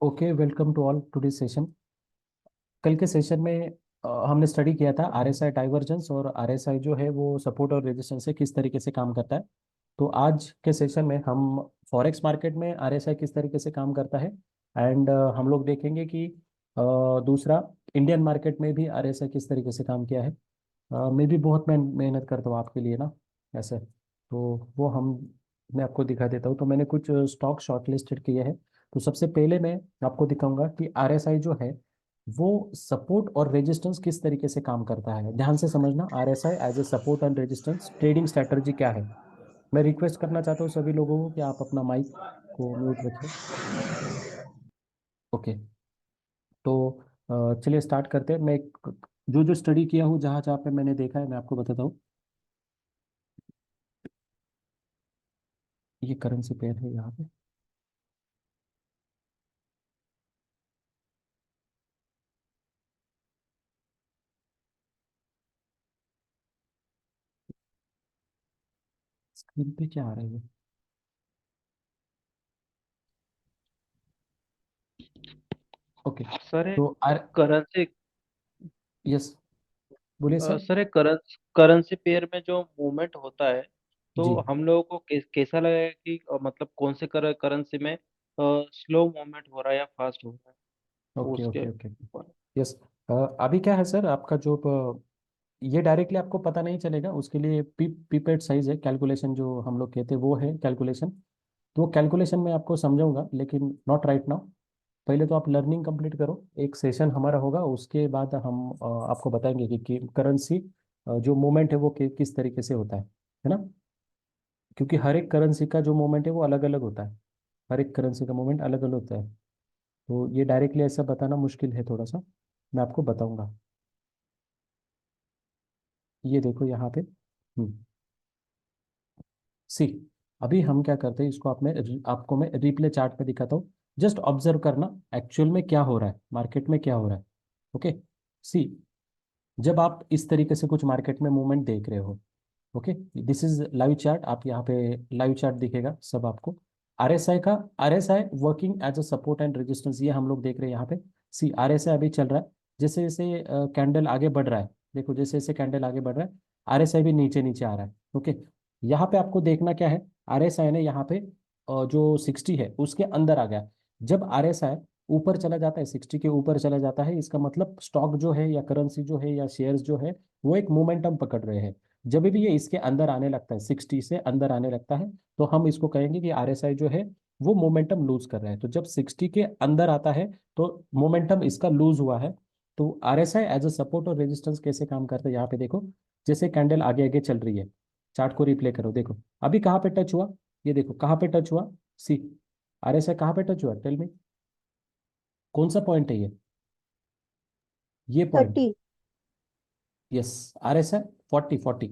Okay, welcome to all today session. कल के session में हमने स्टडी किया था आरएसआई डाइवर्जेंस और आरएसआई जो है वो सपोर्ट और रेजिस्टेंस से किस तरीके से काम करता है। तो आज के सेशन में हम फॉरेक्स मार्केट में आरएसआई किस तरीके से काम करता है एंड हम लोग देखेंगे कि दूसरा इंडियन मार्केट में भी आरएसआई किस तरीके से काम किया है। मैं भी बहुत मेहनत करता हूँ आपके लिए ना, ऐसे तो वो हम मैं आपको दिखा देता हूँ। तो मैंने कुछ स्टॉक शॉर्टलिस्टेड किए हैं। तो सबसे पहले मैं आपको दिखाऊंगा कि आरएसआई जो है वो सपोर्ट और रेजिस्टेंस किस तरीके से काम करता है। ध्यान से समझना, RSI as a support and resistance trading strategy क्या है। मैं रिक्वेस्ट करना चाहता हूँ सभी लोगों को कि आप अपना माइक को म्यूट रखें। ओके, तो चलिए स्टार्ट करते हैं। मैं जो जो स्टडी किया हूँ, जहाँ जहाँ पे मैंने देखा है, मैं आपको बताता हूँ। ये करेंसी पेयर है यहाँ पे। स्क्रीन पे क्या आ रहा है? ओके, सर तो आर करेंसी यस, बोलिए सर। सर करेंसी पेयर में जो मूवमेंट होता है जी, तो हम लोगों को कैसा लगेगा कि मतलब कौन से करेंसी में स्लो मूवमेंट हो रहा है या फास्ट हो रहा है ओके उसके ओके ओके, ऊपर। यस। अभी क्या है सर, आपका जो ये डायरेक्टली आपको पता नहीं चलेगा। उसके लिए पीपेड साइज है, कैलकुलेशन जो हम लोग कहते हैं वो है कैलकुलेशन। तो वो कैलकुलेशन मैं आपको समझाऊंगा, लेकिन नॉट राइट नाउ। पहले तो आप लर्निंग कंप्लीट करो, एक सेशन हमारा होगा, उसके बाद हम आपको बताएंगे कि करेंसी जो मूवमेंट है वो किस तरीके से होता है ना। क्योंकि हर एक करेंसी का जो मूवमेंट है वो अलग अलग होता है। हर एक करेंसी का मूवमेंट अलग अलग होता है। तो ये डायरेक्टली ऐसा बताना मुश्किल है थोड़ा सा। मैं आपको बताऊंगा। ये देखो यहाँ पे। सी, अभी हम क्या करते हैं, इसको आपको मैं रिप्ले चार्ट में दिखाता हूँ। जस्ट ऑब्जर्व करना एक्चुअल में क्या हो रहा है, मार्केट में क्या हो रहा है। ओके, सी, जब आप इस तरीके से कुछ मार्केट में मूवमेंट देख रहे हो, okay, this is live chart. आप यहाँ पे लाइव चार्ट दिखेगा सब आपको। आरएसआई का, RSI working as a support and resistance, ये हम लोग देख रहे हैं यहाँ पे। सी, आरएसआई अभी चल रहा है। जैसे जैसे कैंडल आगे बढ़ रहा है, देखो जैसे जैसे कैंडल आगे बढ़ रहा है, आरएसआई भी नीचे नीचे आ रहा है। ओके, यहाँ पे आपको देखना क्या है, आरएसआई ने यहाँ पे जो 60 है उसके अंदर आ गया। जब आरएसआई ऊपर चला जाता है, 60 के ऊपर चला जाता है, इसका मतलब स्टॉक जो है या करेंसी जो है या शेयर्स जो है वो एक मोमेंटम पकड़ रहे हैं। जब भी ये इसके अंदर आने लगता है, 60 से अंदर आने लगता है, तो हम इसको कहेंगे कि आरएसआई जो है वो मोमेंटम लूज कर रहा है। तो जब 60 के अंदर आता है तो मोमेंटम इसका लूज हुआ है। तो आरएसआई एज अ सपोर्ट और रेजिस्टेंस कैसे काम करता है, यहाँ पे देखो। जैसे कैंडल आगे आगे चल रही है, चार्ट को रिप्ले करो, देखो अभी कहाँ पे टच हुआ। ये देखो कहाँ पे टच हुआ। सी, आरएसआई कहाँ पे टच हुआ, टेल मी। कौन सा पॉइंट है ये पॉइंट। 30। यस, आरएसआई 40 40,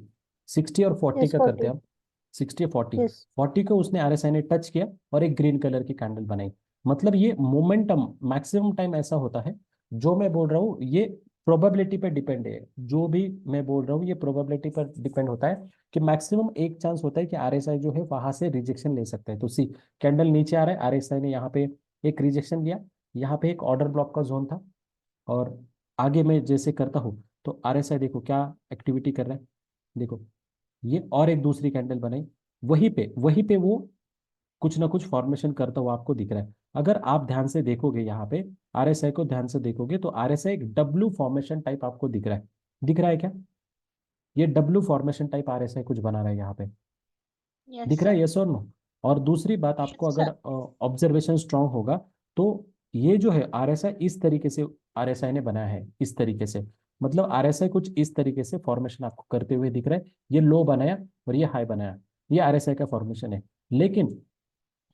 60 और 40 यस, का करते 40। हैं हम। 60 और 40, यस। 40 को उसने आरएसआई ने टच किया और एक ग्रीन कलर की कैंडल बनाई। मतलब ये मोमेंटम मैक्सिमम टाइम ऐसा होता है। जो मैं बोल रहा हूँ ये प्रोबेबिलिटी पर डिपेंड है। जो भी मैं बोल रहा हूँ ये प्रोबेबिलिटी पर डिपेंड होता है कि मैक्सिमम एक चांस होता है कि आरएसआई जो है वहां से रिजेक्शन ले सकता है। तो सी, कैंडल नीचे आ रहा है, आरएसआई ने यहाँ पे एक रिजेक्शन लिया। यहाँ पे एक ऑर्डर ब्लॉक का जोन था। और आगे मैं जैसे करता हूँ तो आरएसआई देखो क्या एक्टिविटी कर रहा है। देखो, ये और एक दूसरी कैंडल बनाई। वहीं पे वो कुछ ना कुछ फॉर्मेशन करता हुआ आपको दिख रहा है। अगर आप ध्यान से देखोगे यहाँ पे, आरएसआई को ध्यान से देखोगे तो आरएसआई एक डब्ल्यू फॉर्मेशन टाइप आपको दिख रहा है। दिख रहा है क्या? ये डब्ल्यू फॉर्मेशन टाइप आरएसआई कुछ बना रहा है यहाँ पे। यस दिख रहा है, सर। यस और नो? और दूसरी बात, आपको यस अगर सर। ऑब्जर्वेशन स्ट्रांग होगा तो ये जो है आरएसआई इस तरीके से आरएसआई ने बनाया है, इस तरीके से। मतलब आरएसआई कुछ इस तरीके से फॉर्मेशन आपको करते हुए दिख रहा है। ये लो बनाया और ये हाई बनाया, ये आरएसआई का फॉर्मेशन है। लेकिन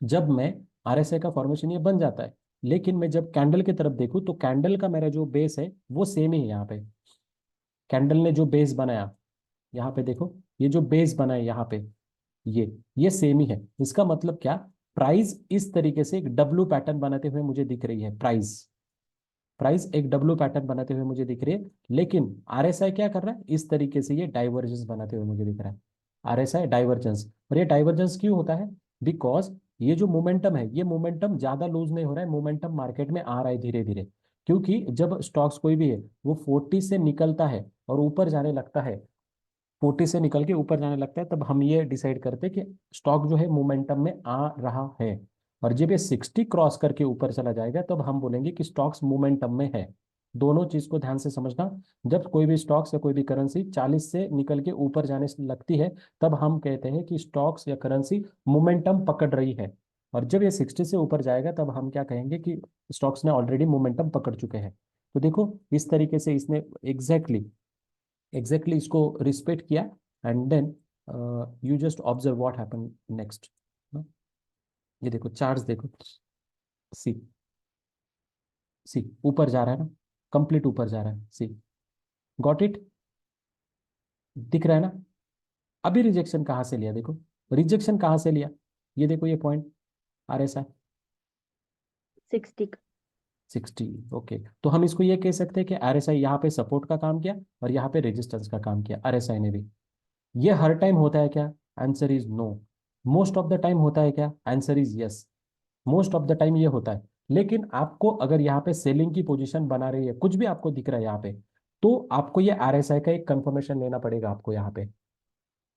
जब मैं, आरएसआई का फॉर्मेशन ये बन जाता है, लेकिन मैं जब कैंडल की तरफ देखूं तो कैंडल का मेरा जो बेस है वो सेम ही है यहाँ पे। कैंडल ने जो बेस बनाया, यहाँ पे देखो, ये जो बेस बना है यहाँ पे, ये ये सेम ही है। इसका मतलब क्या, प्राइस इस तरीके से एक डब्लू पैटर्न बनाते हुए मुझे दिख रही है। प्राइस प्राइस एक डब्लू पैटर्न बनाते हुए मुझे दिख रही है। लेकिन आरएसआई क्या कर रहा है, इस तरीके से ये डाइवर्जेंस बनाते हुए मुझे दिख रहा है। आरएसआई डाइवर्जेंस, और ये डाइवर्जेंस क्यों होता है? बिकॉज ये जो मोमेंटम है, ये मोमेंटम ज्यादा लूज नहीं हो रहा है, मोमेंटम मार्केट में आ रहा है धीरे धीरे। क्योंकि जब स्टॉक्स कोई भी है वो 40 से निकलता है और ऊपर जाने लगता है, 40 से निकल के ऊपर जाने लगता है, तब हम ये डिसाइड करते हैं कि स्टॉक जो है मोमेंटम में आ रहा है। और जब ये 60 क्रॉस करके ऊपर चला जाएगा तब हम बोलेंगे कि स्टॉक्स मोमेंटम में है। दोनों चीज को ध्यान से समझना। जब कोई भी स्टॉक्स या कोई भी करेंसी 40 से निकल के ऊपर जाने से लगती है, तब हम कहते हैं कि स्टॉक्स या करेंसी मोमेंटम पकड़ रही है। और जब ये 60 से ऊपर जाएगा तब हम क्या कहेंगे कि स्टॉक्स ने ऑलरेडी मोमेंटम पकड़ चुके हैं। तो देखो इस तरीके से इसने एग्जैक्टली इसको रिस्पेक्ट किया। And then you just observe what happen next. ये देखो चार्ट्स देखो, सी, सी ऊपर जा रहा है ना, कंप्लीट ऊपर जा रहा है, सी, गॉट इट, दिख रहा है ना। अभी रिजेक्शन कहाँ से लिया देखो, रिजेक्शन कहाँ से लिया, ये देखो ये पॉइंट आर एस आई 60 का। 60। ओके, तो हम इसको ये कह सकते हैं कि आर एस आई यहाँ पे सपोर्ट का काम किया और यहाँ पे रेजिस्टेंस का काम किया आर एस आई ने भी। ये हर टाइम होता है क्या? Answer is no. Most of the time होता है क्या? Answer is yes. Most of the time ये होता है। लेकिन आपको अगर यहाँ पे सेलिंग की पोजीशन बना रही है, कुछ भी आपको दिख रहा है यहाँ पे, तो आपको ये आरएसआई का एक कंफर्मेशन लेना पड़ेगा आपको यहाँ पे।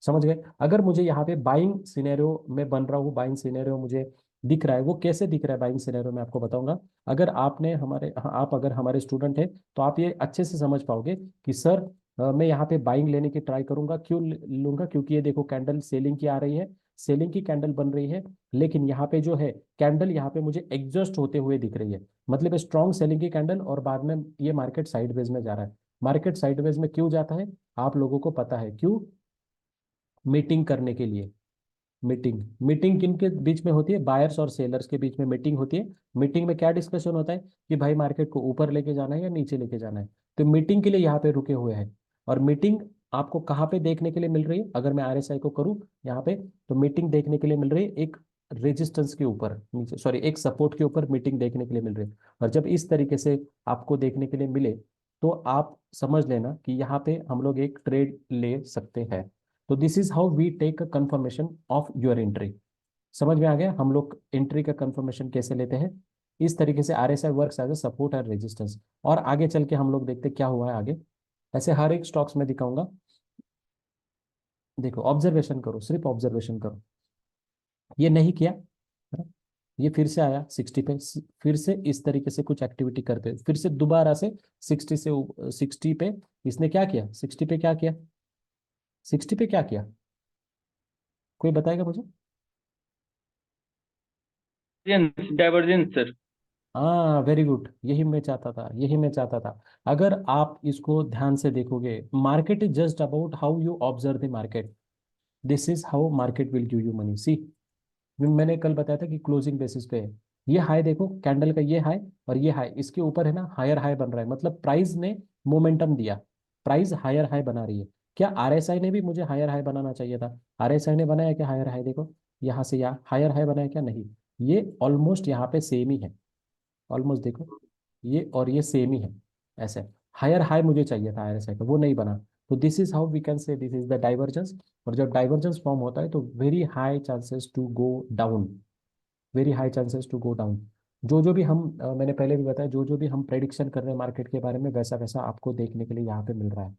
समझ गए? अगर मुझे यहाँ पे बाइंग सिनेरियो में बन रहा हूँ, बाइंग सिनेरियो मुझे दिख रहा है, वो कैसे दिख रहा है बाइंग सिनेरियो में आपको बताऊंगा। अगर आपने हमारे हाँ, आप अगर हमारे स्टूडेंट है तो आप ये अच्छे से समझ पाओगे कि सर मैं यहाँ पे बाइंग लेने की ट्राई करूंगा, क्यों लूंगा? क्योंकि ये देखो कैंडल सेलिंग की आ रही है, सेलिंग की कैंडल बन रही है। लेकिन यहाँ पे जो है कैंडल यहाँ पे मुझे एग्जॉस्ट होते हुए दिख रही है, मतलब स्ट्रॉन्ग सेलिंग की कैंडल, और बाद में ये मार्केट साइडवेज में जा रहा है। मार्केट साइडवेज में क्यों जाता है आप लोगों को पता है क्यों? मीटिंग करने के लिए। मीटिंग, मीटिंग किन के बीच में होती है? बायर्स और सेलर्स के बीच में मीटिंग होती है। मीटिंग में क्या डिस्कशन होता है कि भाई मार्केट को ऊपर लेके जाना है या नीचे लेके जाना है। तो मीटिंग के लिए यहाँ पे रुके हुए हैं। और मीटिंग आपको कहाँ पे देखने के लिए मिल रही है? अगर मैं आरएसआई को करूँ यहाँ पे, तो मीटिंग देखने के लिए मिल रही है एक रेजिस्टेंस के ऊपर, नीचे सॉरी एक सपोर्ट के ऊपर मीटिंग देखने के लिए मिल रही है। और जब इस तरीके से आपको देखने के लिए मिले, तो आप समझ लेना कि यहाँ पे हम लोग एक ट्रेड ले सकते हैं। तो this is how we take a confirmation of your entry. समझ में आ गया हम लोग एंट्री का कंफर्मेशन कैसे लेते हैं? इस तरीके से RSI works as a support and resistance. और आगे चल के हम लोग देखते क्या हुआ है आगे। ऐसे हर एक स्टॉक्स में दिखाऊंगा। देखो ऑब्जर्वेशन करो, सिर्फ ऑब्जर्वेशन करो। ये नहीं किया है ना? ये फिर से आया 60 पे, फिर से इस तरीके से कुछ एक्टिविटी करते हैं, फिर से दोबारा से 60 से 60 पे इसने क्या किया? 60 पे क्या किया? 60 पे क्या किया? कोई बताएगा मुझे? Divergence sir. हाँ वेरी गुड, यही मैं चाहता था, यही मैं चाहता था। अगर आप इसको ध्यान से देखोगे, market is just about how you observe the market. This is how market will give you money. See, मैंने कल बताया था कि क्लोजिंग बेसिस पे है। ये हाई देखो, कैंडल का ये हाई और ये हाई, इसके ऊपर है ना हायर हाई बन रहा है, मतलब प्राइस ने मोमेंटम दिया, प्राइस हायर हाई बना रही है। क्या आरएसआई ने भी मुझे हायर हाई बनाना चाहिए था? आरएसआई ने बनाया क्या हायर हाई? देखो यहाँ से यहाँ हायर हाई बनाया क्या? नहीं। ये ऑलमोस्ट यहाँ पे सेम ही है, ऑलमोस्ट देखो, ये और ये सेम ही है। ऐसे हायर हाई मुझे चाहिए था हायर साइड, वो नहीं बना। तो this is how we can say this is the divergence. और जब डाइवर्जेंस फॉर्म होता है तो very high chances to go down, very high chances to go down. जो जो भी हम मैंने पहले भी बताया, जो जो भी हम प्रेडिक्शन कर रहे हैं मार्केट के बारे में, वैसा वैसा आपको देखने के लिए यहाँ पे मिल रहा है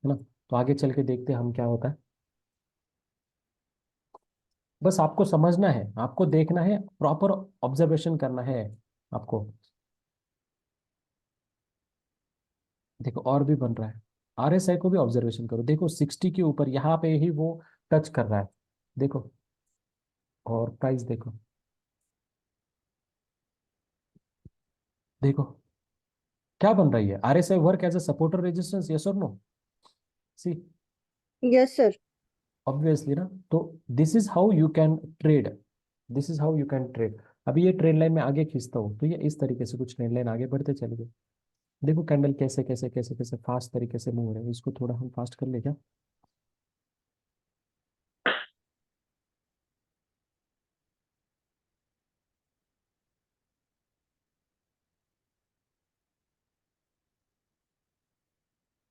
ना? तो आगे चल के देखते हैं हम क्या होता है। बस आपको समझना है, आपको देखना है, प्रॉपर ऑब्जर्वेशन करना है आपको। देखो और भी बन रहा है, आरएसआई को भी ऑब्जर्वेशन करो। देखो 60 के ऊपर यहाँ पे ही वो टच कर रहा है, देखो। और प्राइस देखो, देखो क्या बन रही है? RSI work as a supporter resistance, yes और no? See, yes sir. Obviously ना। तो this is how you can trade, this is how you can trade. अभी ये ट्रेड लाइन में आगे खींचता हूँ तो ये इस तरीके से कुछ ट्रेड लाइन आगे बढ़ते चले गए। देखो कैंडल कैसे कैसे कैसे कैसे फास्ट तरीके से मूव हो रहे हैं। इसको थोड़ा हम फास्ट कर ले क्या?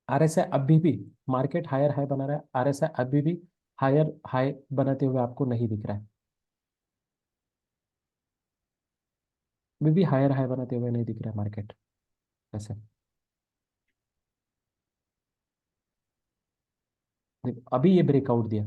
आरएसआई अभी भी मार्केट हायर हाई बना रहा है, आरएसआई अभी भी हायर हाई बनाते हुए आपको नहीं दिख रहा है। भी हायर हाई बनाते हुए नहीं दिख रहा है मार्केट ऐसे। देखो अभी ये ब्रेकआउट दिया,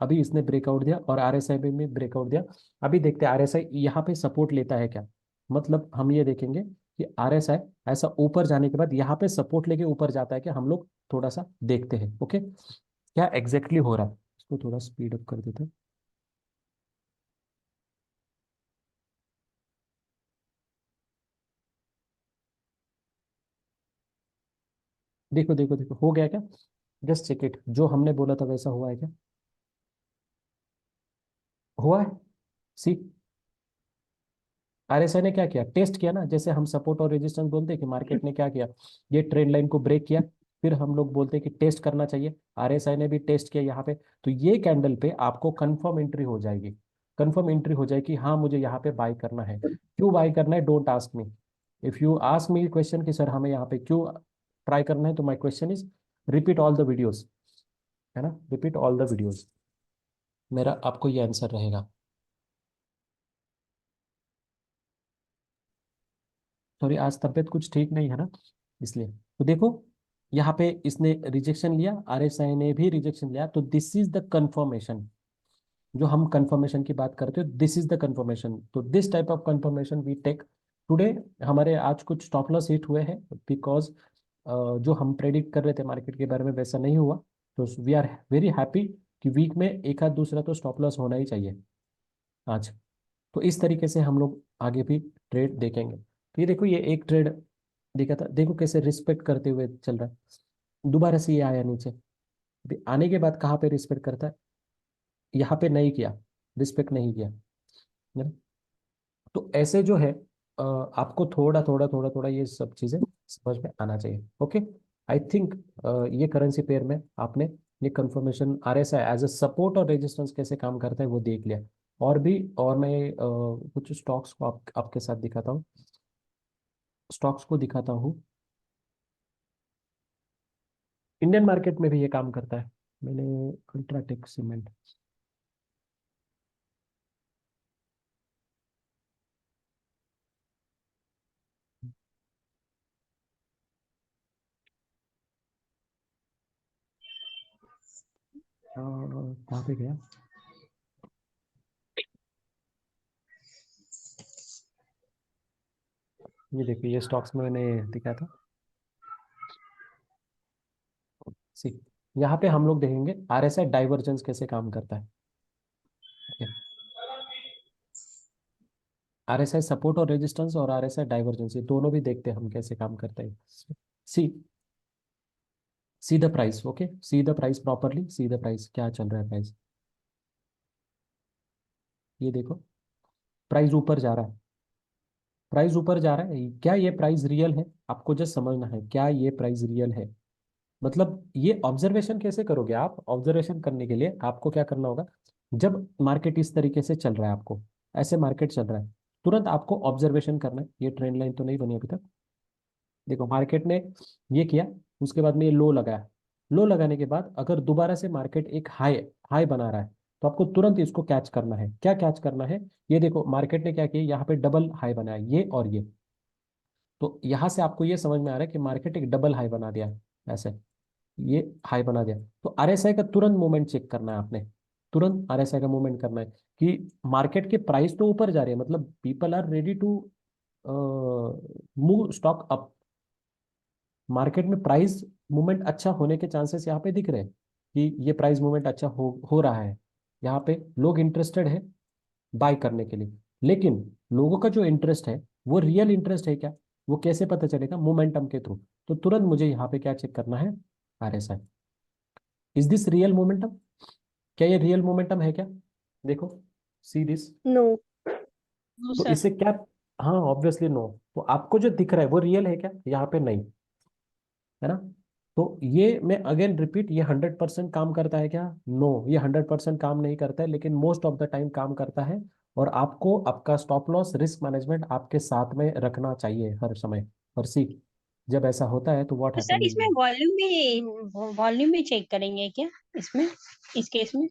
अभी इसने ब्रेकआउट दिया और आरएसआई में भी ब्रेकआउट दिया। अभी देखते हैं आरएसआई यहाँ पे सपोर्ट लेता है क्या। मतलब हम ये देखेंगे कि आरएसआई ऐसा ऊपर जाने के बाद यहाँ पे सपोर्ट लेके ऊपर जाता है क्या, हम लोग थोड़ा सा देखते हैं। ओके, क्या एग्जैक्टली हो रहा है, इसको थोड़ा स्पीड अप कर देते हैं। देखो देखो देखो हो गया क्या, जस्ट चेक इट, जो हमने बोला था वैसा हुआ है क्या, हुआ है। सी, आरएसआई ने क्या किया, टेस्ट किया ना, जैसे हम सपोर्ट और रेजिस्टेंस बोलते हैं कि मार्केट ने क्या किया, ये ट्रेंड लाइन को ब्रेक किया, फिर हम लोग बोलते हैं कि टेस्ट करना चाहिए, आरएसआई ने भी टेस्ट किया यहाँ पे। तो ये कैंडल पे आपको कंफर्म एंट्री हो जाएगी, कंफर्म एंट्री हो जाएगी, हाँ मुझे यहाँ पे बाय करना है। क्यों बाय करना है, don't ask me. If you ask me question कि सर हमें यहाँ पे क्यों ट्राई करना है, तो my question is repeat all the videos, है ना, रिपीट ऑल द वीडियोज, मेरा आपको ये आंसर रहेगा। सॉरी आज तबीयत कुछ ठीक नहीं है ना, इसलिए। तो देखो यहाँ पे इसने रिजेक्शन लिया, आरएसआई ने भी रिजेक्शन लिया, तो दिस इज द कंफर्मेशन। जो हम कंफर्मेशन की बात करते हो, दिस इज द कंफर्मेशन, तो this type of confirmation we take today. हमारे आज कुछ स्टॉप लॉस हिट हुए हैं बिकॉज जो हम प्रेडिक्ट कर रहे थे मार्केट के बारे में वैसा नहीं हुआ। तो वी आर वेरी हैप्पी कि वीक में एक आध दूसरा तो स्टॉप लॉस होना ही चाहिए आज। तो इस तरीके से हम लोग आगे भी ट्रेड देखेंगे। तो ये देखो ये एक ट्रेड देखा था, देखो कैसे रिस्पेक्ट करते हुए चल रहा है, दोबारा से ये आया नीचे, अभी आने के बाद कहाँ पे रिस्पेक्ट करता है, यहाँ पे नहीं किया, रिस्पेक्ट नहीं किया, है ना? तो ऐसे जो है आपको थोड़ा थोड़ा थोड़ा थोड़ा ये सब चीजें समझ में आना चाहिए। ओके, आई थिंक ये करेंसी पेयर में आपने ये confirmation RSI as a support और रेजिस्टेंस कैसे काम करता है वो देख लिया। और भी, और मैं कुछ स्टॉक्स को आपके साथ दिखाता हूँ, स्टॉक्स को दिखाता हूँ। इंडियन मार्केट में भी ये काम करता है। मैंने अल्ट्राटेक सीमेंट, कहाँ पे गया, ये देखिए ये स्टॉक्स में मैंने दिखाया था। सी, यहाँ पे हम लोग देखेंगे आरएसआई डाइवर्जेंस कैसे काम करता है। आरएसआई सपोर्ट और रेजिस्टेंस और आरएसआई डाइवर्जेंस, ये दोनों भी देखते हैं हम कैसे काम करते हैं। See, see the price, okay, see the price properly, see the price क्या चल रहा है प्राइस, ये देखो प्राइस ऊपर जा रहा है, प्राइस ऊपर जा रहा है, क्या ये प्राइस रियल है, आपको जस्ट समझना है क्या ये प्राइस रियल है। मतलब ये ऑब्जर्वेशन कैसे करोगे आप, ऑब्जर्वेशन करने के लिए आपको क्या करना होगा, जब मार्केट इस तरीके से चल रहा है, आपको ऐसे मार्केट चल रहा है, तुरंत आपको ऑब्जर्वेशन करना है। ये ट्रेंड लाइन तो नहीं बनी अभी तक, देखो मार्केट ने ये किया, उसके बाद में ये लो लगाया, लो लगाने के बाद अगर दोबारा से मार्केट एक हाई हाई बना रहा है, तो आपको तुरंत इसको कैच करना है। क्या कैच करना है, ये देखो मार्केट ने क्या किया, यहाँ पे डबल हाई बनाया, ये और ये। तो यहाँ से आपको ये समझ में आ रहा है कि मार्केट एक डबल हाई बना दिया, ऐसे ये हाई बना दिया। तो आरएसआई का तुरंत मूवमेंट चेक करना है आपने, तुरंत आरएसआई का मूवमेंट करना है कि मार्केट के प्राइस तो ऊपर जा रही है, मतलब people are ready to move stock up, market में प्राइस मूवमेंट अच्छा होने के चांसेस यहाँ पे दिख रहे हैं कि ये प्राइस मूवमेंट अच्छा हो रहा है, यहाँ पे लोग इंटरेस्टेड है बाय करने के लिए। लेकिन लोगों का जो इंटरेस्ट है वो रियल इंटरेस्ट है क्या, वो कैसे पता चलेगा, मोमेंटम के थ्रू। तो तुरंत मुझे यहाँ पे क्या चेक करना है, RSI, is this real momentum, क्या ये रियल मोमेंटम है क्या, देखो, सी दिस। नो। नो तो सर। इससे क्या, हाँ ऑब्वियसली नो, तो आपको जो दिख रहा है वो रियल है क्या, यहाँ पे नहीं, है ना। तो ये मैं अगेन रिपीट, ये 100% काम करता है क्या, नो, ये 100% काम नहीं करता है, लेकिन मोस्ट ऑफ द टाइम काम करता है। और आपको आपका स्टॉप लॉस रिस्क मैनेजमेंट आपके साथ में रखना चाहिए हर समय। और सी, जब ऐसा होता है तो व्हाट तो सर इसमें हैपन, वॉल्यूम भी चेक करेंगे क्या इसमें, इस केस में?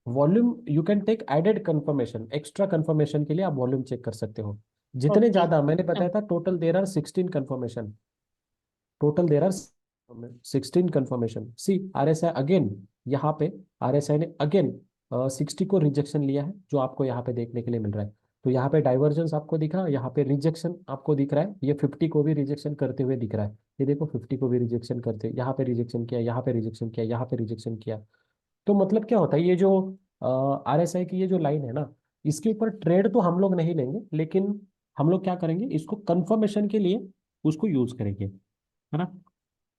Volume you can take added confirmation, extra confirmation के लिए आप वॉल्यूम चेक कर सकते हो। जितने ओके। ज्यादा मैंने बताया था, total there are 16 confirmation, total there are 16 confirmation. See RSI again, यहाँ पे RSI ने अगेन 60 को रिजेक्शन लिया है, जो आपको यहाँ पे देखने के लिए मिल रहा है। तो यहाँ पे डाइवर्जेंस आपको दिखा, यहाँ पे रिजेक्शन आपको दिख रहा है, ये 50 को भी रिजेक्शन करते हुए दिख रहा है। ये देखो 50 को भी रिजेक्शन करते, यहाँ पे रिजेक्शन किया, यहाँ पे रिजेक्शन किया, यहाँ पे रिजेक्शन किया। तो मतलब क्या होता है, ये जो RSI की ये जो लाइन है ना, इसके ऊपर ट्रेड तो हम लोग नहीं लेंगे, लेकिन हम लोग क्या करेंगे, इसको कंफर्मेशन के लिए उसको यूज करेंगे, है ना,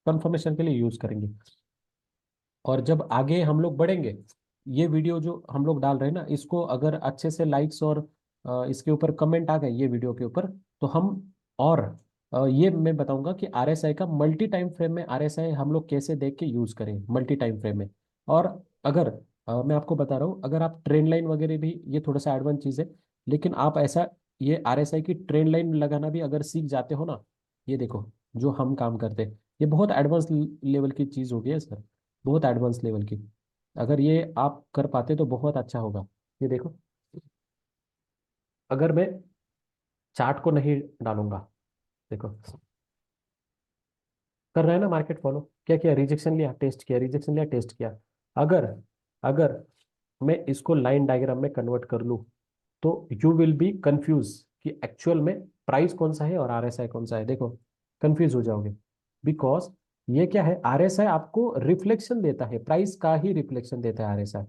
कंफर्मेशन के लिए यूज करेंगे। और जब आगे हम लोग बढ़ेंगे, ये वीडियो जो हम लोग डाल रहे हैं ना, इसको अगर अच्छे से लाइक्स और इसके ऊपर कमेंट आ गए ये वीडियो के ऊपर, तो हम और ये मैं बताऊंगा कि RSI का मल्टी टाइम फ्रेम में RSI हम लोग कैसे देख के यूज करें मल्टी टाइम फ्रेम में। और अगर मैं आपको बता रहा हूँ, अगर आप ट्रेंड लाइन वगैरह भी, ये थोड़ा सा एडवांस चीज़ है, लेकिन आप ऐसा ये RSI की ट्रेंड लाइन लगाना भी अगर सीख जाते हो ना, ये देखो जो हम काम करते हैं, ये बहुत एडवांस लेवल की चीज़ हो गई है सर, बहुत एडवांस लेवल की। अगर ये आप कर पाते तो बहुत अच्छा होगा। ये देखो, अगर मैं चार्ट को नहीं डालूंगा, देखो कर रहे हैं ना मार्केट फॉलो, क्या किया, रिजेक्शन लिया, टेस्ट किया, रिजेक्शन लिया, टेस्ट किया। अगर अगर मैं इसको लाइन डायग्राम में कन्वर्ट कर लूँ, तो यू विल बी कंफ्यूज कि एक्चुअल में प्राइस कौन सा है और RSI कौन सा है। देखो कंफ्यूज हो जाओगे, बिकॉज ये क्या है, RSI आपको रिफ्लेक्शन देता है, प्राइस का ही रिफ्लेक्शन देता है RSI,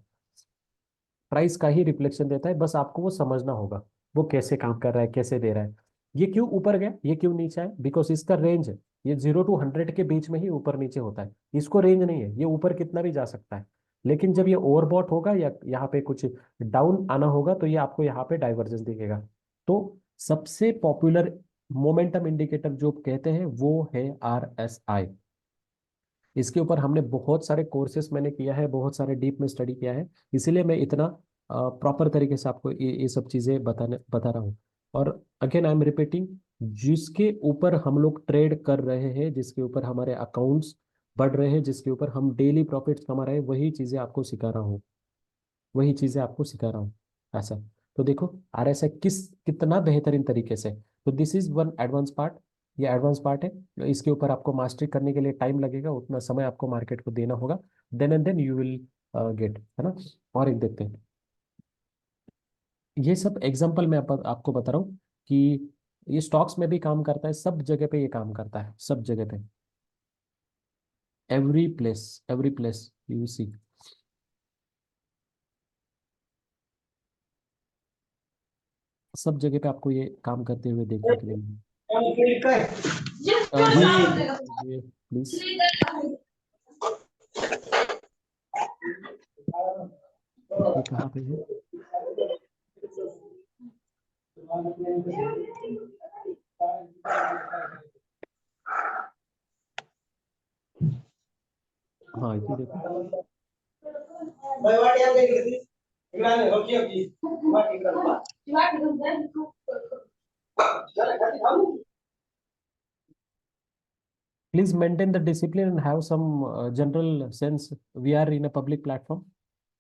प्राइस का ही रिफ्लेक्शन देता है, बस आपको वो समझना होगा वो कैसे काम कर रहा है, कैसे दे रहा है। ये क्यों ऊपर गया, ये क्यों नीचे है, बिकॉज इसका रेंज है, ये 0 to 100 के बीच में ही ऊपर नीचे होता है, इसको रेंज नहीं है, ये ऊपर कितना भी जा सकता है। लेकिन जब ये ओवरबॉट होगा या यहाँ पे कुछ डाउन आना होगा, तो ये आपको यहाँ पे डाइवर्जेंस दिखेगा। तो सबसे पॉपुलर मोमेंटम इंडिकेटर जो कहते हैं वो है RSI। इसके ऊपर हमने बहुत सारे कोर्सेस मैंने किया है, बहुत सारे डीप में स्टडी किया है, इसीलिए मैं इतना प्रॉपर तरीके से आपको ये सब चीज़ें बता रहा हूँ। और अगेन आई एम रिपीटिंग, जिसके ऊपर हम लोग ट्रेड कर रहे हैं, जिसके ऊपर हमारे अकाउंट्स बढ़ रहे हैं, जिसके ऊपर हम डेली प्रॉफिट्स कमा रहे हैं, वही चीज़ें आपको सिखा रहा हूँ, वही चीज़ें आपको सिखा रहा हूँ ऐसा। तो देखो RSI कितना बेहतरीन तरीके से, तो this is one advance part, ये एडवांस पार्ट है, इसके ऊपर आपको मास्टरी करने के लिए टाइम लगेगा, उतना समय आपको मार्केट को देना होगा, then and then you will get, है ना। और एक देखते हैं, ये सब एग्जांपल मैं आपको बता रहा हूँ कि ये स्टॉक्स में भी काम करता है, सब जगह पे ये काम करता है, सब जगह पे, एवरी प्लेस यू सी, सब जगह पे आपको ये काम करते हुए देखने के लिए मिलेगा। ये प्लीज, ये कहाँ पे है, हाँ ये देखो, please maintain the discipline and have some general sense. We are in a public platform,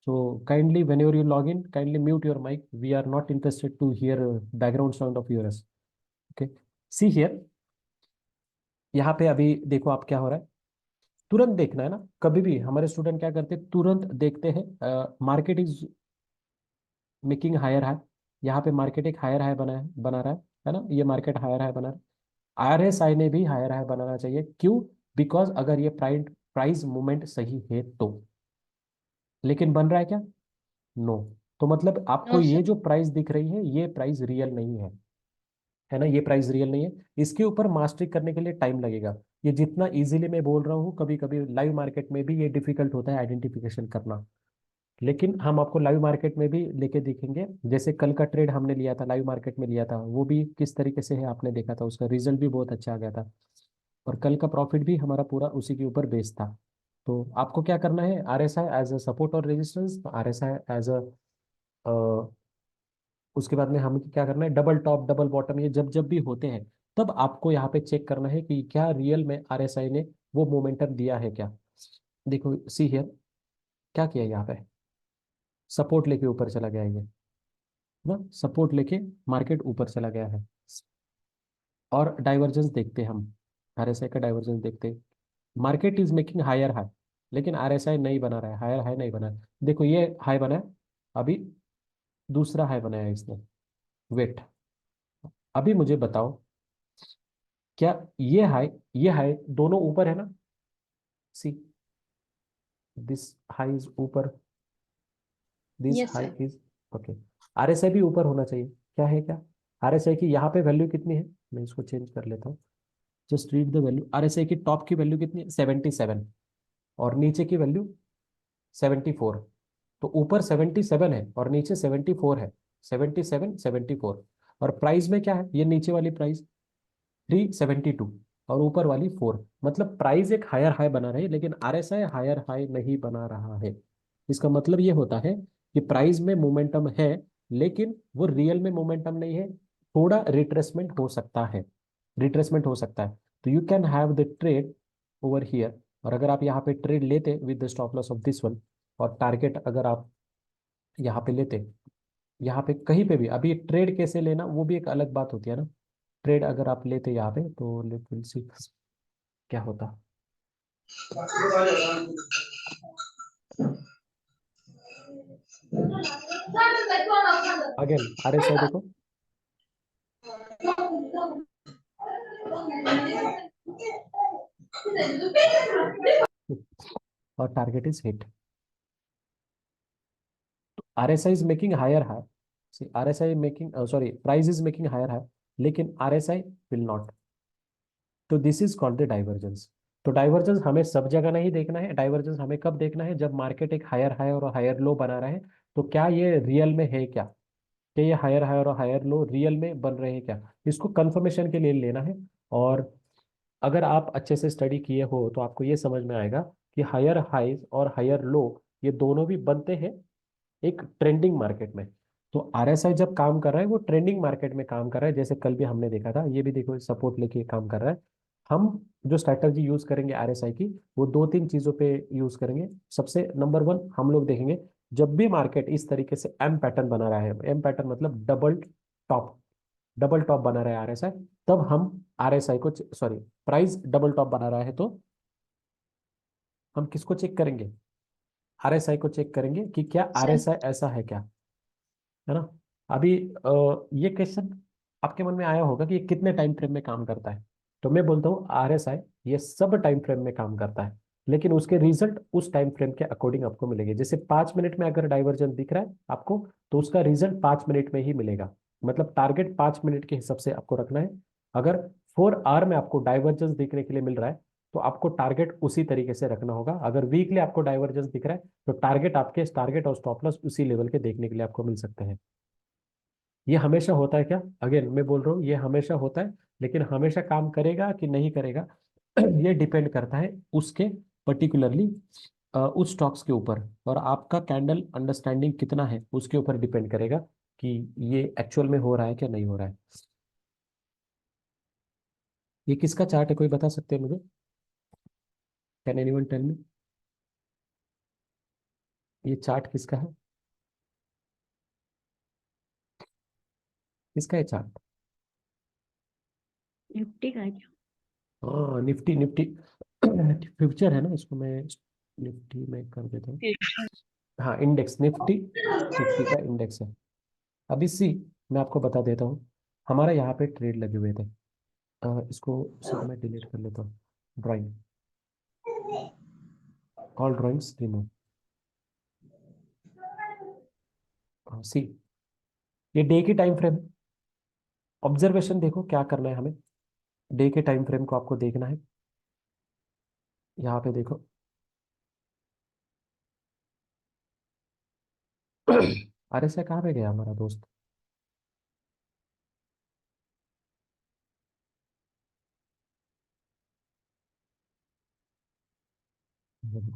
so kindly whenever you log in, kindly mute your mic. We are not interested to hear background sound of yours. Okay, see here, यहाँ पे अभी देखो आप क्या हो रहा है, तुरंत देखना है ना, कभी भी हमारे स्टूडेंट क्या करते हैं, तुरंत देखते हैं market is making higher high, यहाँ पे मार्केट एक हायर हाई बना रहा है ना, ये मार्केट हायर हाई बना रहा है, RSI ने भी हायर हाई बनाना चाहिए, क्यों, बिकॉज अगर ये प्राइस मूवमेंट सही है तो, लेकिन बन रहा है क्या, नो। तो मतलब आपको नो ये सर। जो प्राइस दिख रही है, ये प्राइस रियल नहीं है ना, ये प्राइस रियल नहीं है, इसके ऊपर मास्टरी करने के लिए टाइम लगेगा। ये जितना इजीली मैं बोल रहा हूँ, कभी कभी लाइव मार्केट में भी ये डिफिकल्ट होता है आइडेंटिफिकेशन करना, लेकिन हम आपको लाइव मार्केट में भी लेके दिखेंगे। जैसे कल का ट्रेड हमने लिया था, लाइव मार्केट में लिया था, वो भी किस तरीके से है आपने देखा था, उसका रिजल्ट भी बहुत अच्छा आ गया था, और कल का प्रॉफिट भी हमारा पूरा उसी के ऊपर बेस्ड था। तो आपको क्या करना है, RSI एज अ सपोर्ट और रेजिस्टेंस, RSI एज अ, उसके बाद में हमें क्या करना है, डबल टॉप डबल बॉटम, ये जब जब भी होते हैं, तब आपको यहाँ पे चेक करना है कि क्या रियल में RSI ने वो मोमेंटम दिया है क्या। देखो सी हियर, क्या किया यहाँ पे, सपोर्ट लेके ऊपर चला गया ये, ना, सपोर्ट लेके मार्केट ऊपर चला गया है। और डाइवर्जेंस देखते हैं हम, आरएसआई का डाइवर्जेंस देखते हैं। Market is making higher high, लेकिन आरएसआई नहीं बना रहा है, हायर हाई नहीं बना है। देखो ये हाई बना है, अभी दूसरा हाई बनाया है इसने। वेट, अभी मुझे बताओ, क्या ये हाई दोनों ऊपर है ना? सी, दिस हाई इज ऊपर, this yes high sir. Is, okay. RSI भी ऊपर होना चाहिए, क्या है क्या? आरएसआई की यहाँ पे वैल्यू कितनी है, मैं इसको चेंज कर लेता हूँ। Just read the value. RSI की टॉप की वैल्यू कितनी है? 77। और नीचे की वैल्यू 74। तो ऊपर 77 है और नीचे 74 है। 77 74। और प्राइस में क्या है, ये नीचे वाली प्राइस 372 और ऊपर वाली 4। मतलब प्राइस एक हायर हाई बना रही है, लेकिन आरएसआई हायर हाई नहीं बना रहा है। इसका मतलब ये होता है कि प्राइस में मोमेंटम है, लेकिन वो रियल में मोमेंटम नहीं है। थोड़ा रिट्रेसमेंट हो सकता है, रिट्रेसमेंट हो सकता है। तो you can have the trade over here. और अगर आप यहाँ पे ट्रेड लेते with the stop loss of this one, और टारगेट अगर आप यहाँ पे लेते, यहाँ पे कहीं पे भी, अभी ट्रेड कैसे लेना वो भी एक अलग बात होती है ना। ट्रेड अगर आप लेते यहाँ पे, तो लेट विल सी क्या होता। अगेन आरएसआई देखो, और target is hit. RSI is making higher high, see RSI making, sorry, price is making higher high, लेकिन आरएसआई विल नॉट। तो this is called the divergence. तो डाइवर्जेंस हमें सब जगह नहीं देखना है, डाइवर्जेंस हमें कब देखना है, जब मार्केट एक हायर हाई और हायर लो बना रहा है। तो क्या ये रियल में है क्या, कि ये हायर हाई और हायर लो रियल में बन रहे हैं क्या, इसको कंफर्मेशन के लिए लेना है। और अगर आप अच्छे से स्टडी किए हो तो आपको ये समझ में आएगा कि हायर हाइज और हायर लो ये दोनों भी बनते हैं एक ट्रेंडिंग मार्केट में। तो आरएसआई जब काम कर रहा है वो ट्रेंडिंग मार्केट में काम कर रहा है, जैसे कल भी हमने देखा था, ये भी देखो सपोर्ट लेके काम कर रहा है। हम जो स्ट्रैटेजी यूज करेंगे आरएसआई की, वो दो तीन चीजों पे यूज करेंगे। सबसे नंबर वन हम लोग देखेंगे, जब भी मार्केट इस तरीके से एम पैटर्न बना रहा है, एम पैटर्न मतलब टॉप डबल टॉप बना रहा है आरएसआई, तब हम आरएसआई को, सॉरी, प्राइस डबल टॉप बना रहा है, तो हम किसको चेक करेंगे? आरएसआई को चेक करेंगे कि क्या सर आरएसआई ऐसा है क्या, है ना। अभी ये क्वेश्चन आपके मन में आया होगा कि ये कितने टाइम फ्रेम में काम करता है। तो मैं बोलता हूँ आरएसआई ये सब टाइम फ्रेम में काम करता है, लेकिन उसके रिजल्ट उस टाइम फ्रेम के अकॉर्डिंग आपको मिलेंगे। जैसे 5 मिनट में अगर डाइवर्जन दिख रहा है आपको, तो उसका रिजल्ट 5 मिनट में ही मिलेगा। मतलब टारगेट 5 मिनट के हिसाब से आपको रखना है। अगर 4 आवर में आपको डाइवर्जेंस दिखने के लिए मिल रहा है, तो आपको टारगेट उसी तरीके से रखना होगा। अगर वीकली आपको डाइवर्जेंस दिख रहा है, तो टारगेट और स्टॉप लॉस उसी लेवल के देखने के लिए आपको मिल सकते हैं। ये हमेशा होता है क्या? अगेन मैं बोल रहा हूँ ये हमेशा होता है, लेकिन हमेशा काम करेगा कि नहीं करेगा ये डिपेंड करता है उसके पर्टिकुलरली उस स्टॉक्स के ऊपर, और आपका कैंडल अंडरस्टैंडिंग कितना है उसके ऊपर डिपेंड करेगा कि ये एक्चुअल में हो रहा है क्या नहीं हो रहा है। ये किसका चार्ट है, कोई बता सकते हैं मुझे? कैन एनीवन टेल मी, ये चार्ट किसका है? किसका है चार्ट? निफ्टी का है क्या? हाँ, निफ्टी निफ्टी फ्यूचर है ना, इसको मैं निफ्टी में कर देता हूँ। हाँ, इंडेक्स निफ्टी, निफ्टी का इंडेक्स है। अभी सी, मैं आपको बता देता हूँ, हमारा यहाँ पे ट्रेड लगे हुए थे। इसको सब मैं डिलीट कर लेता हूँ। Drawing, all drawings remove. See, ये डे की टाइम फ्रेम। ऑब्जर्वेशन देखो क्या करना है हमें, डे के टाइम फ्रेम को आपको देखना है। यहाँ पे देखो अरे से कहाँ पे गया हमारा दोस्त?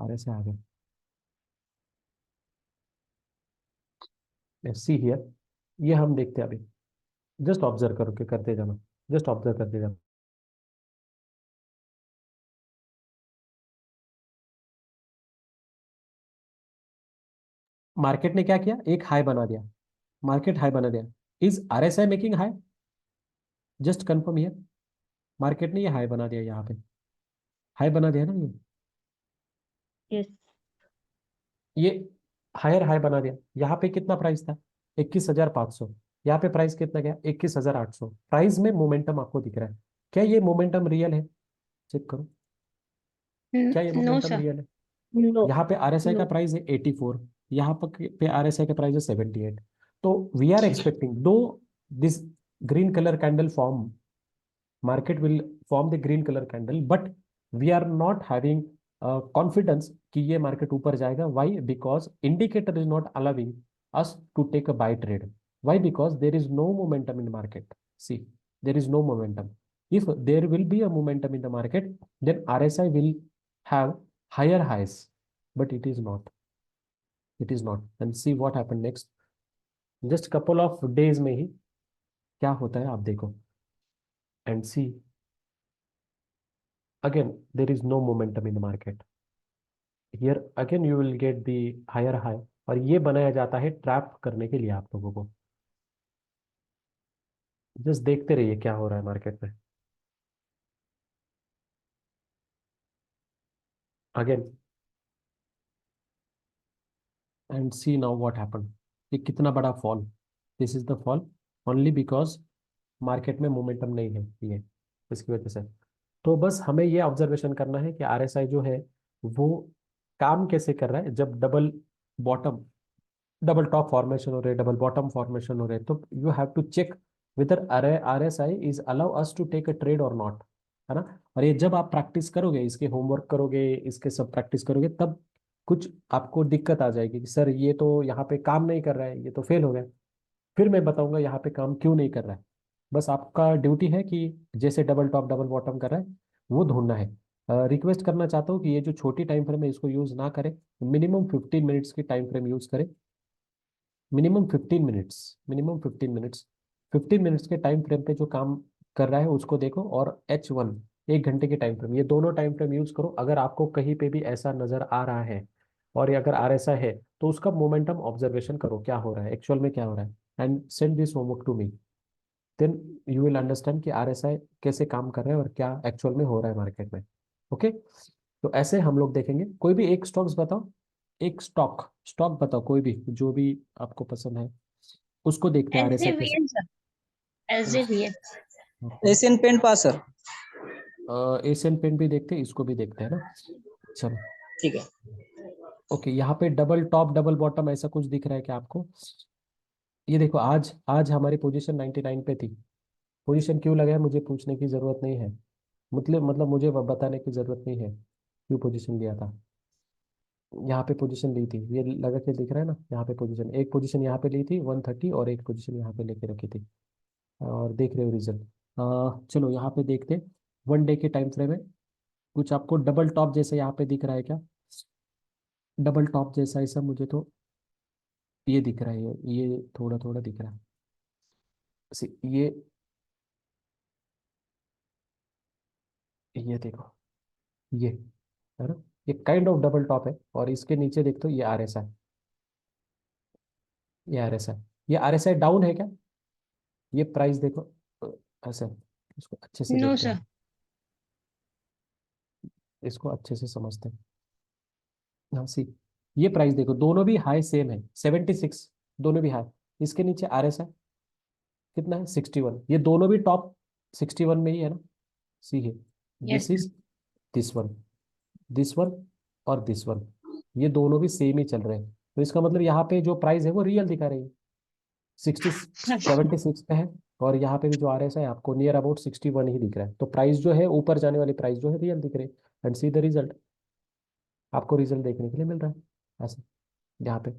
अरे से आ गया, सी हियर। ये हम देखते हैं अभी, जस्ट ऑब्जर्व करो के करते जाना, जस्ट ऑब्जर्व करते जाना। मार्केट ने क्या किया, एक हाई बना दिया, मार्केट हाई बना दिया। Is RSI making high? Just confirm here. Market ने ये हाई बना दिया, यहाँ पे हाई बना दिया ना Yes. ये हायर हाई बना दिया। यहाँ पे कितना प्राइस था? 21,500। यहाँ पे प्राइस कितना गया? 21,800। प्राइस में मोमेंटम आपको दिख रहा है क्या? ये मोमेंटम रियल है? चेक करो, क्या ये नो मोमेंटम सर। रियल है? No. यहाँ पे RSI का No. प्राइस है 84, यहाँ पे RSI का प्राइस है 78। तो वी आर एक्सपेक्टिंग दो this green colour candle form, market will form the green color candle, but we are not having confidence कि ये मार्केट ऊपर जाएगा। why? Because indicator is not allowing us to take a buy trade. Why? Because there is no momentum in the market. See, there is no momentum. If there will be a momentum in the market, then RSI will have higher highs, but it is not. It is not. And see what happened next. Just couple of days में ही क्या होता है आप देखो, and see again there is no momentum in the market. Here again you will get the higher high, और ये बनाया जाता है ट्रैप करने के लिए आप लोगों को। जस्ट देखते रहिए क्या हो रहा है मार्केट में। Again and see now what happen. ये कितना बड़ा fall, this is the fall only because market में मोमेंटम नहीं है ये, इसकी वजह से। तो बस हमें ये ऑब्जर्वेशन करना है कि RSI जो है वो काम कैसे कर रहा है। जब double bottom, double top formation हो रहे, डबल बॉटम फॉर्मेशन हो रहे, तो you have to check whether RSI is allow us to take a trade और नॉट, है ना। और ये जब आप प्रैक्टिस करोगे, इसके होमवर्क करोगे, इसके सब प्रैक्टिस करोगे, तब कुछ आपको दिक्कत आ जाएगी कि सर ये तो यहाँ पे काम नहीं कर रहा है, ये तो फेल हो गया। फिर मैं बताऊंगा यहाँ पे काम क्यों नहीं कर रहा है। बस आपका ड्यूटी है कि जैसे डबल टॉप डबल बॉटम कर रहा है वो ढूंढना है। रिक्वेस्ट करना चाहता हूँ कि ये जो छोटी टाइम फ्रेम है इसको यूज ना करें, मिनिमम 15 मिनट्स की टाइम फ्रेम यूज करें। Minimum 15 minutes, minimum 15 minutes. 15 minutes के टाइम फ्रेम पे जो काम कर रहा है उसको देखो, और H1 1 घंटे की टाइम फ्रेम, ये दोनों टाइम फ्रेम यूज करो। अगर आपको कहीं पे भी ऐसा नजर आ रहा है और ये अगर RSI है तो उसका मोमेंटम ऑब्जर्वेशन करो, क्या हो रहा है एक्चुअल में, क्या हो रहा है, and send this homework to me. Then you will understand कि RSI कैसे काम कर रहा है और क्या एक्चुअल में हो रहा है मार्केट में। ओके, तो ऐसे हम लोग देखेंगे। कोई भी एक स्टॉक्स बताओ, एक स्टॉक स्टॉक बताओ, कोई भी जो भी आपको पसंद है उसको देखते हैं RSI कैसे। SJVN sir, SJVN। Asian paint पास सर। एशियन पेंट भी देखते हैं, इसको भी देखते हैं ना। चलो ठीक है। ओके, यहाँ पे डबल टॉप डबल बॉटम ऐसा कुछ दिख रहा है क्या आपको? ये देखो, आज आज हमारी पोजीशन 99 पे थी। पोजीशन क्यों लगा है मुझे पूछने की जरूरत नहीं है, मतलब मुझे बताने की जरूरत नहीं है क्यों पोजीशन लिया था। यहाँ पे पोजीशन ली थी, ये लगा के दिख रहा है ना, यहाँ पे पोजीशन, एक पोजीशन यहाँ पे ली थी 130 और एक पोजीशन यहाँ पे लेके रखी थी, और देख रहे हो रिजल्ट। चलो यहाँ पे देखते, 1 डे के टाइम फ्रेम में कुछ आपको डबल टॉप जैसे यहाँ पे दिख रहा है क्या? डबल टॉप जैसा ऐसा मुझे तो ये दिख रहा है, ये थोड़ा थोड़ा दिख रहा है। ये देखो, ये है ना, ये काइंड ऑफ डबल टॉप है। और इसके नीचे देखते हो ये RSI, ये RSI, ये RSI डाउन है क्या? ये प्राइस देखो, ऐसा, इसको अच्छे से नो देखते सर। हैं, इसको अच्छे से समझते हैं। हाँ सी, ये प्राइस देखो, दोनों भी हाई सेम है, 76, दोनों भी हाई। इसके नीचे RSI कितना है? 61। ये दोनों भी टॉप 61 में ही है ना। सी है, yes this is this one, this one और दिस वन, ये दोनों भी सेम ही चल रहे हैं। तो इसका मतलब यहाँ पे जो प्राइस है वो रियल दिखा रही है, 76 पे है। और यहाँ पे भी जो RSI है आपको नियर अबाउट 61 ही दिख रहा है। तो प्राइस जो है, ऊपर जाने वाली प्राइस जो है रियल दिख रही है। एंड सी द रिजल्ट, आपको रिजल्ट देखने के लिए मिल रहा है ऐसे यहाँ पे,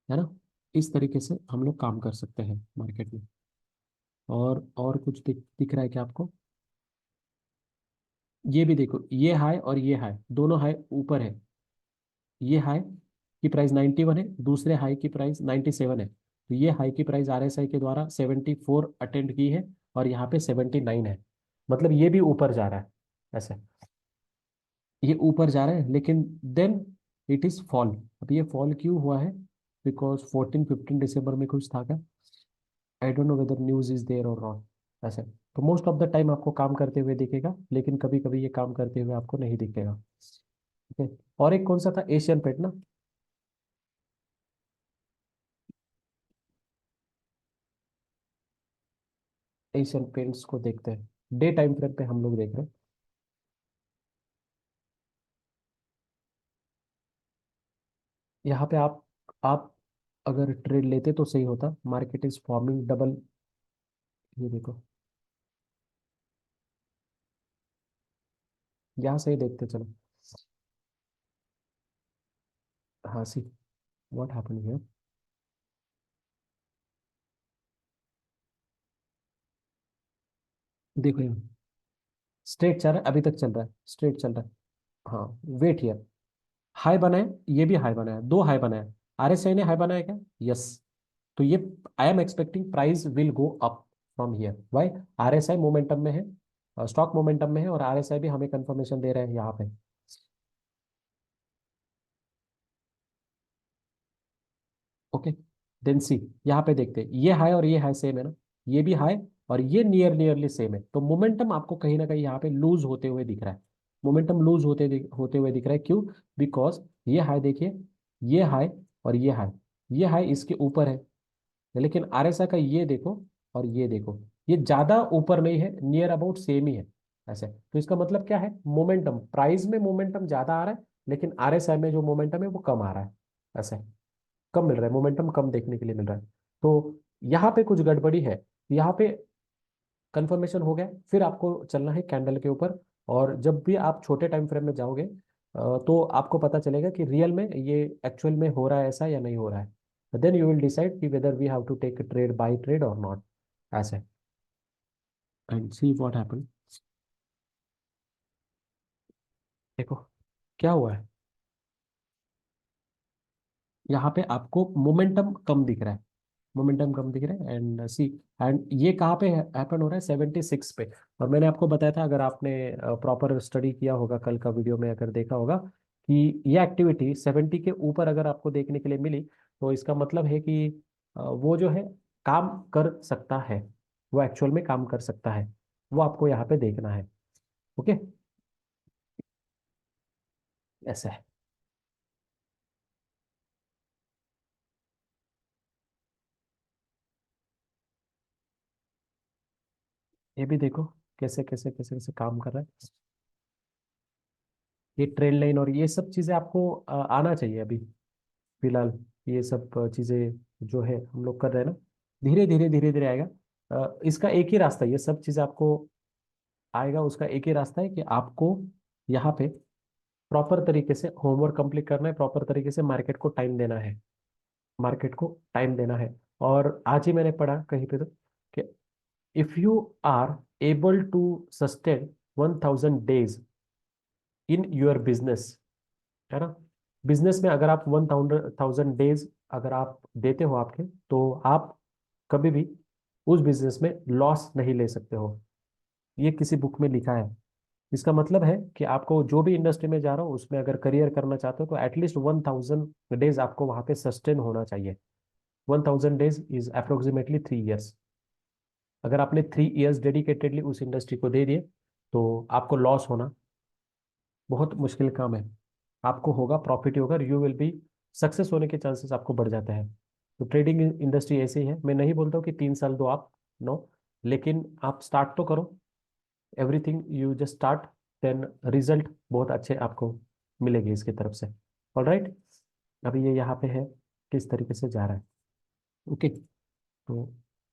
है ना। इस तरीके से हम लोग काम कर सकते हैं मार्केट में। और कुछ दिख रहा है क्या आपको? ये भी देखो, ये हाई और ये हाई, दोनों हाई ऊपर है। ये हाई की प्राइस 91 है, दूसरे हाई की प्राइस 97 है। तो ये हाई की प्राइस RSI के द्वारा 74 अटेंड की है, और यहाँ पे 79 है। मतलब ये भी ऊपर जा रहा है ऐसे, ये ऊपर जा रहा है, लेकिन देन इट इज फॉल। अब ये फॉल क्यों हुआ है? बिकॉज 14-15 दिसंबर में कुछ था क्या, I don't know whether news is there और नॉट। ऐसे तो मोस्ट ऑफ द टाइम आपको काम करते हुए दिखेगा, लेकिन कभी कभी ये काम करते हुए आपको नहीं दिखेगा। ओके, और एक कौन सा था, एशियन पेंट ना। एशियन पेंट्स को देखते हैं, डे टाइम फ्रेम पे हम लोग देख रहे हैं। यहाँ पे आप अगर ट्रेड लेते तो सही होता, मार्केट इज फॉर्मिंग डबल। ये देखो, यहाँ से ही देखते चलो। हाँ सी, व्हाट हैपेंड हियर, देखो यहाँ स्ट्रेट चल रहा है, अभी तक चल रहा है, स्ट्रेट चल रहा है। हाँ, वेट हियर, हाई बनाए, ये भी हाई बनाया, दो हाई बनाया। आरएसआई ने हाई बनाया क्या, यस। तो ये I am expecting price will go up from here, why, RSI momentum में है, स्टॉक मोमेंटम में है, और आरएसआई भी हमें कंफर्मेशन दे रहे हैं यहाँ पे। ओके, देन सी, यहाँ पे देखते हैं, ये हाई और ये हाई सेम है ना, ये भी हाई और ये नियरली सेम है, तो मोमेंटम आपको कहीं ना कहीं यहाँ पे लूज होते हुए दिख रहा है। मोमेंटम लूज होते हुए दिख रहा है, क्यों, बिकॉज ये हाई देखिए, ये हाई और ये हाई, ये हाई इसके ऊपर है, लेकिन आरएसआई का ये देखो और ये देखो, ये ज्यादा ऊपर नहीं है, नियर अबाउट सेम ही है। ऐसे तो इसका मतलब क्या है, मोमेंटम, प्राइस में मोमेंटम ज्यादा आ रहा है, लेकिन आरएसआई में जो मोमेंटम है वो कम आ रहा है। ऐसे कम मिल रहा है, मोमेंटम कम देखने के लिए मिल रहा है। तो यहाँ पे कुछ गड़बड़ी है, यहाँ पे कंफर्मेशन हो गया, फिर आपको चलना है कैंडल के ऊपर। और जब भी आप छोटे टाइम फ्रेम में जाओगे तो आपको पता चलेगा कि रियल में ये एक्चुअल में हो रहा है ऐसा या नहीं हो रहा है, देन यू विल डिसाइड कि whether we have to take trade, buy trade और नॉट, ऐसे। एंड सी व्हाट हैपन, देखो क्या हुआ है, यहाँ पे आपको मोमेंटम कम दिख रहा है, मोमेंटम कम दिख रहा है, एंड सी, एंड ये कहाँ पे हैपन हो रहा है, 76 पे। और मैंने आपको बताया था, अगर आपने प्रॉपर स्टडी किया होगा, कल का वीडियो में अगर देखा होगा, कि ये एक्टिविटी 70 के ऊपर अगर आपको देखने के लिए मिली, तो इसका मतलब है कि वो जो है काम कर सकता है, वो एक्चुअल में काम कर सकता है, वो आपको यहाँ पे देखना है। ओके, ऐसा है। ये भी देखो कैसे कैसे कैसे कैसे काम कर रहा है, ये ट्रेन लाइन और ये सब चीजें आपको आना चाहिए अभी फिलहाल। ये सब चीजें जो है हम लोग कर रहे हैं ना, धीरे धीरे धीरे धीरे आएगा। इसका एक ही रास्ता है, ये सब चीजें आपको आएगा, उसका एक ही रास्ता है कि आपको यहाँ पे प्रॉपर तरीके से होमवर्क कंप्लीट करना है, प्रॉपर तरीके से मार्केट को टाइम देना है, मार्केट को टाइम देना है। और आज ही मैंने पढ़ा कहीं पे तो, कि if you are able to sustain 1000 days in your business, है ना, बिजनेस में अगर आप 1000 days अगर आप देते हो आपके, तो आप कभी भी उस बिजनेस में लॉस नहीं ले सकते हो। ये किसी बुक में लिखा है। इसका मतलब है कि आपको जो भी इंडस्ट्री में जा रहा हो उसमें अगर करियर करना चाहते हो, तो एटलीस्ट 1000 days आपको वहां पे सस्टेन होना चाहिए। 1000 days इज अप्रोक्सीमेटली 3 years। अगर आपने 3 years डेडिकेटेडली उस इंडस्ट्री को दे दिए, तो आपको लॉस होना बहुत मुश्किल काम है। आपको होगा, प्रॉफिट ही होगा, यू विल बी सक्सेस होने के चांसेस आपको बढ़ जाते हैं। तो ट्रेडिंग इंडस्ट्री ऐसी है, मैं नहीं बोलता हूँ कि 3 साल दो आप, नो, लेकिन आप स्टार्ट तो करो, everything you just start, then result बहुत अच्छे आपको मिलेंगे इसकी तरफ से। ऑल राइट, अभी ये यहाँ पे है किस तरीके से जा रहा है। ओके, तो